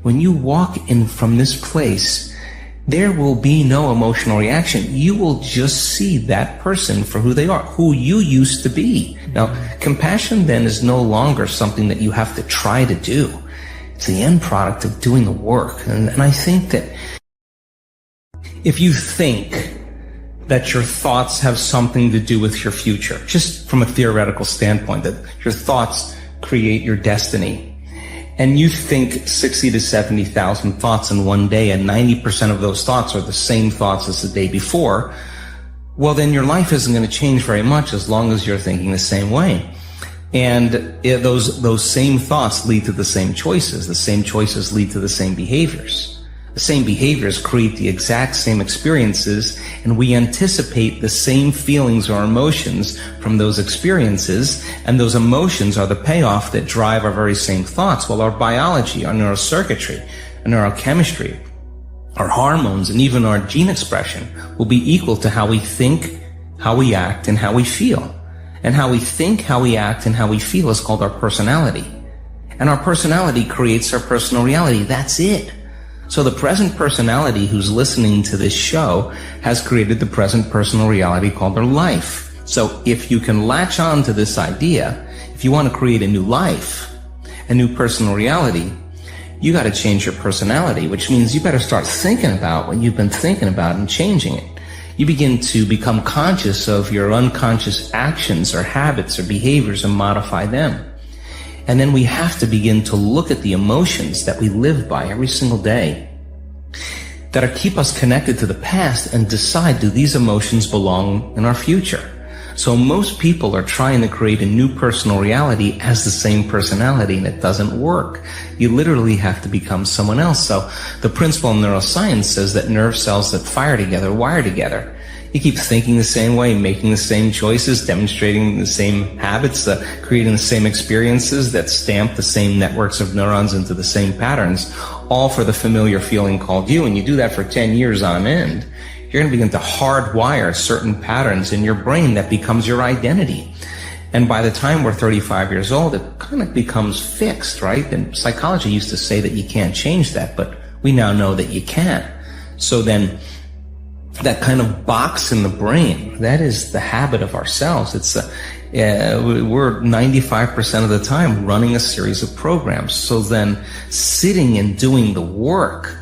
when you walk in from this place, there will be no emotional reaction. You will just see that person for who they are, who you used to be. Now, compassion then is no longer something that you have to try to do. It's the end product of doing the work. And I think that if you think that your thoughts have something to do with your future, just from a theoretical standpoint, that your thoughts create your destiny, and you think 60 to 70,000 thoughts in one day, and 90% of those thoughts are the same thoughts as the day before, well, then your life isn't going to change very much as long as you're thinking the same way. And those same thoughts lead to the same choices. The same choices lead to the same behaviors. The same behaviors create the exact same experiences, and we anticipate the same feelings or emotions from those experiences, and those emotions are the payoff that drive our very same thoughts. Well, our biology, our neurocircuitry, our neurochemistry, our hormones, and even our gene expression will be equal to how we think, how we act, and how we feel. And how we think, how we act, and how we feel is called our personality. And our personality creates our personal reality. That's it. So the present personality who's listening to this show has created the present personal reality called their life. So if you can latch on to this idea, if you want to create a new life, a new personal reality, you got to change your personality, which means you better start thinking about what you've been thinking about and changing it. You begin to become conscious of your unconscious actions or habits or behaviors and modify them. And then we have to begin to look at the emotions that we live by every single day that keep us connected to the past and decide, do these emotions belong in our future? So most people are trying to create a new personal reality as the same personality, and it doesn't work. You literally have to become someone else. So the principle in neuroscience says that nerve cells that fire together wire together. You keep thinking the same way, making the same choices, demonstrating the same habits, creating the same experiences that stamp the same networks of neurons into the same patterns, all for the familiar feeling called you. And you do that for 10 years on end, you're going to begin to hardwire certain patterns in your brain that becomes your identity. And by the time we're 35 years old, it kind of becomes fixed, right? And psychology used to say that you can't change that, but we now know that you can. So then that kind of box in the brain, that is the habit of ourselves. It's we're 95% of the time running a series of programs. So then sitting and doing the work,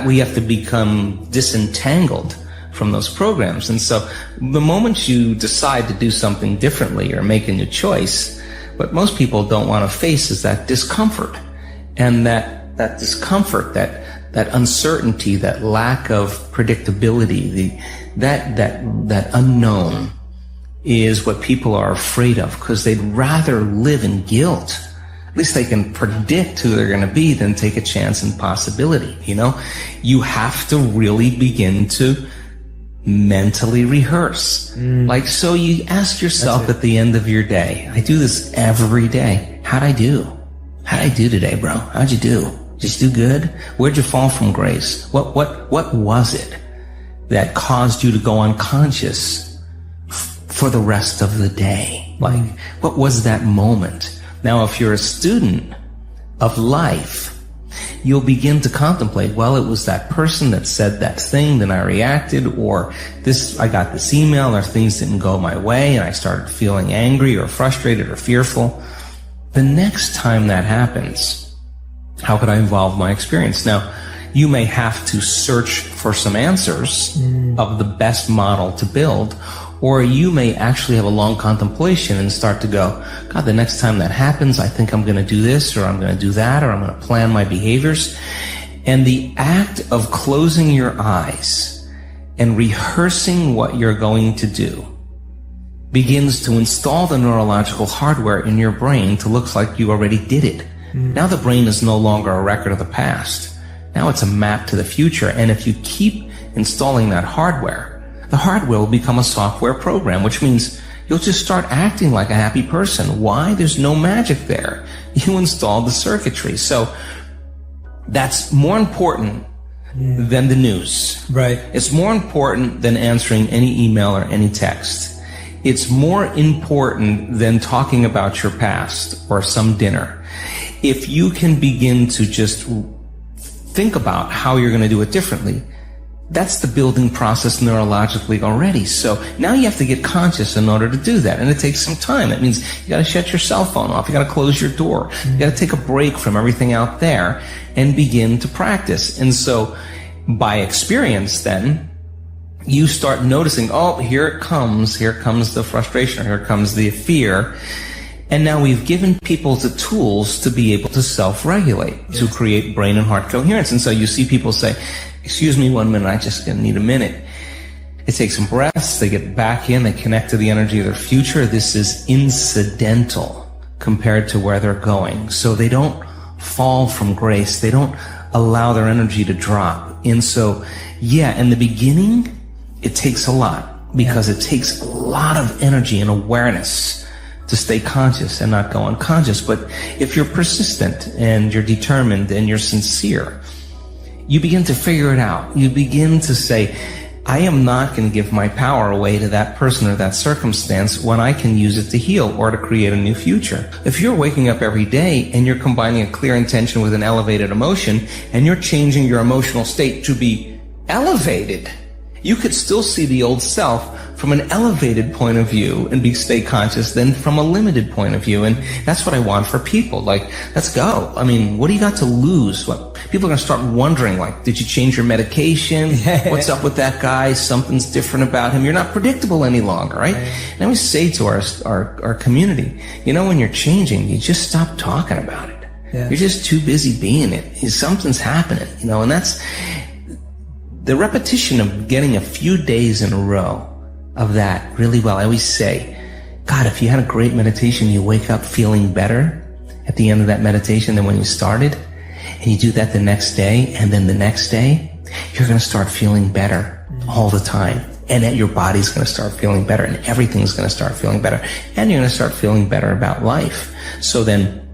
we have to become disentangled from those programs. And so the moment you decide to do something differently or make a new choice, what most people don't want to face is that discomfort. And that discomfort, that uncertainty, that lack of predictability, that unknown is what people are afraid of, because they'd rather live in guilt. At least they can predict who they're going to be than take a chance in possibility. You know, you have to really begin to mentally rehearse. Like, so you ask yourself at the end of your day, I do this every day. How'd I do? How'd I do today, bro? How'd you do? Just do good? Where'd you fall from grace? What was it that caused you to go unconscious for the rest of the day? Like, what was that moment? Now, if you're a student of life, you'll begin to contemplate, well, it was that person that said that thing, then I reacted, or I got this email, or things didn't go my way, and I started feeling angry or frustrated or fearful. The next time that happens, how could I involve my experience? Now, you may have to search for some answers of the best model to build, or you may actually have a long contemplation and start to go, God, the next time that happens, I think I'm going to do this, or I'm going to do that, or I'm going to plan my behaviors. And the act of closing your eyes and rehearsing what you're going to do begins to install the neurological hardware in your brain to look like you already did it. Now the brain is no longer a record of the past. Now it's a map to the future. And if you keep installing that hardware, the hardware will become a software program, which means you'll just start acting like a happy person. Why? There's no magic there. You installed the circuitry. So that's more important than the news. Right. It's more important than answering any email or any text. It's more important than talking about your past or some dinner. If you can begin to just think about how you're going to do it differently. That's the building process neurologically already. So now you have to get conscious in order to do that. And it takes some time. That means you got to shut your cell phone off. You got to close your door. You got to take a break from everything out there and begin to practice. And so by experience then, you start noticing, oh, here it comes the frustration, here comes the fear. And now we've given people the tools to be able to self-regulate, to create brain and heart coherence. And so you see people say, excuse me 1 minute, I just need a minute. They take some breaths, they get back in, they connect to the energy of their future. This is incidental compared to where they're going. So they don't fall from grace. They don't allow their energy to drop. And so, yeah, in the beginning, it takes a lot, because it takes a lot of energy and awareness to stay conscious and not go unconscious. But if you're persistent and you're determined and you're sincere, you begin to figure it out. You begin to say, I am not going to give my power away to that person or that circumstance when I can use it to heal or to create a new future. If you're waking up every day and you're combining a clear intention with an elevated emotion, and you're changing your emotional state to be elevated, you could still see the old self from an elevated point of view and stay conscious than from a limited point of view. And that's what I want for people. Like, let's go. I mean, what do you got to lose? What, people are going to start wondering, like, did you change your medication? What's up with that guy? Something's different about him. You're not predictable any longer, right? And I always say to our community, you know, when you're changing, you just stop talking about it. You're just too busy being it. Something's happening, you know, and that's the repetition of getting a few days in a row of that really well. I always say, God, if you had a great meditation, you wake up feeling better at the end of that meditation than when you started, and you do that the next day, and then the next day, you're going to start feeling better all the time. And that your body's going to start feeling better, and everything's going to start feeling better, and you're going to start feeling better about life. So then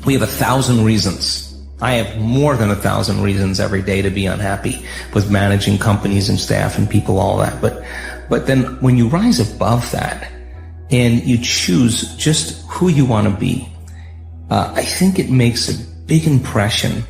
we have 1,000 reasons. I have more than 1,000 reasons every day to be unhappy with managing companies and staff and people, all that. But then when you rise above that and you choose just who you want to be, I think it makes a big impression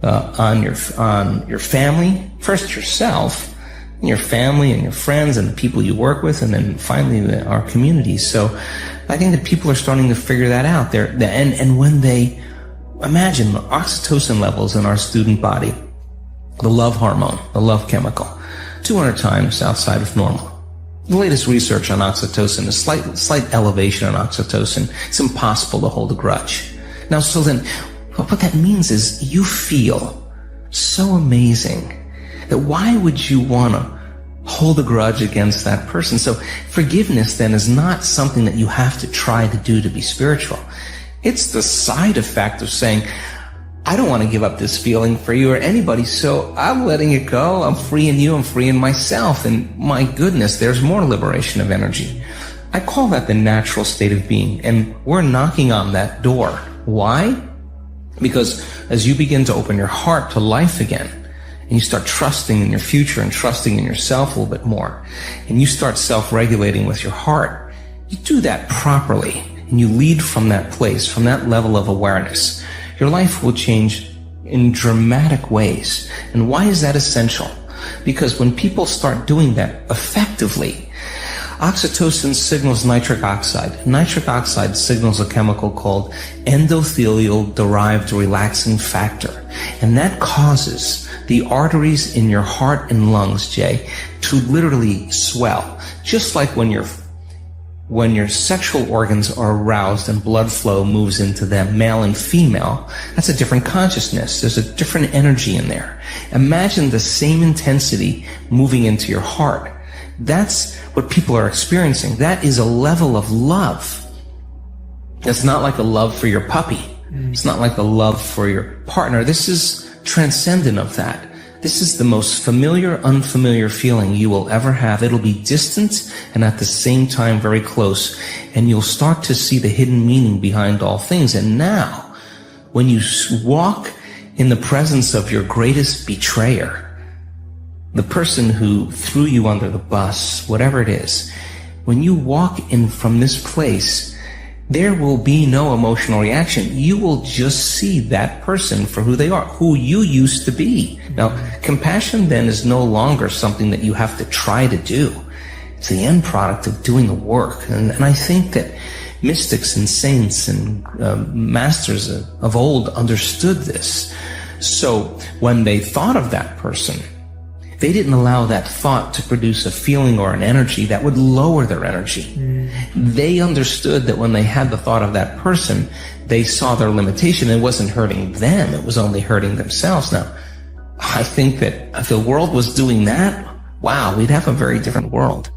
on your family, first yourself, and your family and your friends and the people you work with, and then finally our community. So I think that people are starting to figure that out there. And when they imagine oxytocin levels in our student body, the love hormone, the love chemical, 200 times outside of normal. The latest research on oxytocin is slight elevation on oxytocin. It's impossible to hold a grudge. Now, so then, what that means is you feel so amazing that why would you want to hold a grudge against that person? So forgiveness then is not something that you have to try to do to be spiritual. It's the side effect of saying, I don't want to give up this feeling for you or anybody, so I'm letting it go. I'm freeing you, I'm freeing myself, and my goodness, there's more liberation of energy. I call that the natural state of being, and we're knocking on that door. Why? Because as you begin to open your heart to life again, and you start trusting in your future and trusting in yourself a little bit more, and you start self-regulating with your heart, you do that properly, and you lead from that place, from that level of awareness, your life will change in dramatic ways. And why is that essential? Because when people start doing that effectively, oxytocin signals nitric oxide. Nitric oxide signals a chemical called endothelial-derived relaxing factor. And that causes the arteries in your heart and lungs, Jay, to literally swell. Just like when your sexual organs are aroused and blood flow moves into them, male and female, that's a different consciousness. There's a different energy in there. Imagine the same intensity moving into your heart. That's what people are experiencing. That is a level of love. It's not like a love for your puppy. It's not like a love for your partner. This is transcendent of that. This is the most familiar, unfamiliar feeling you will ever have. It'll be distant and at the same time very close. And you'll start to see the hidden meaning behind all things. And now, when you walk in the presence of your greatest betrayer, the person who threw you under the bus, whatever it is, when you walk in from this place, there will be no emotional reaction. You will just see that person for who they are, who you used to be. Now, compassion then is no longer something that you have to try to do. It's the end product of doing the work. And I think that mystics and saints and masters of old understood this. So when they thought of that person, they didn't allow that thought to produce a feeling or an energy that would lower their energy. They understood that when they had the thought of that person, they saw their limitation. It wasn't hurting them, it was only hurting themselves. Now, I think that if the world was doing that, wow, we'd have a very different world.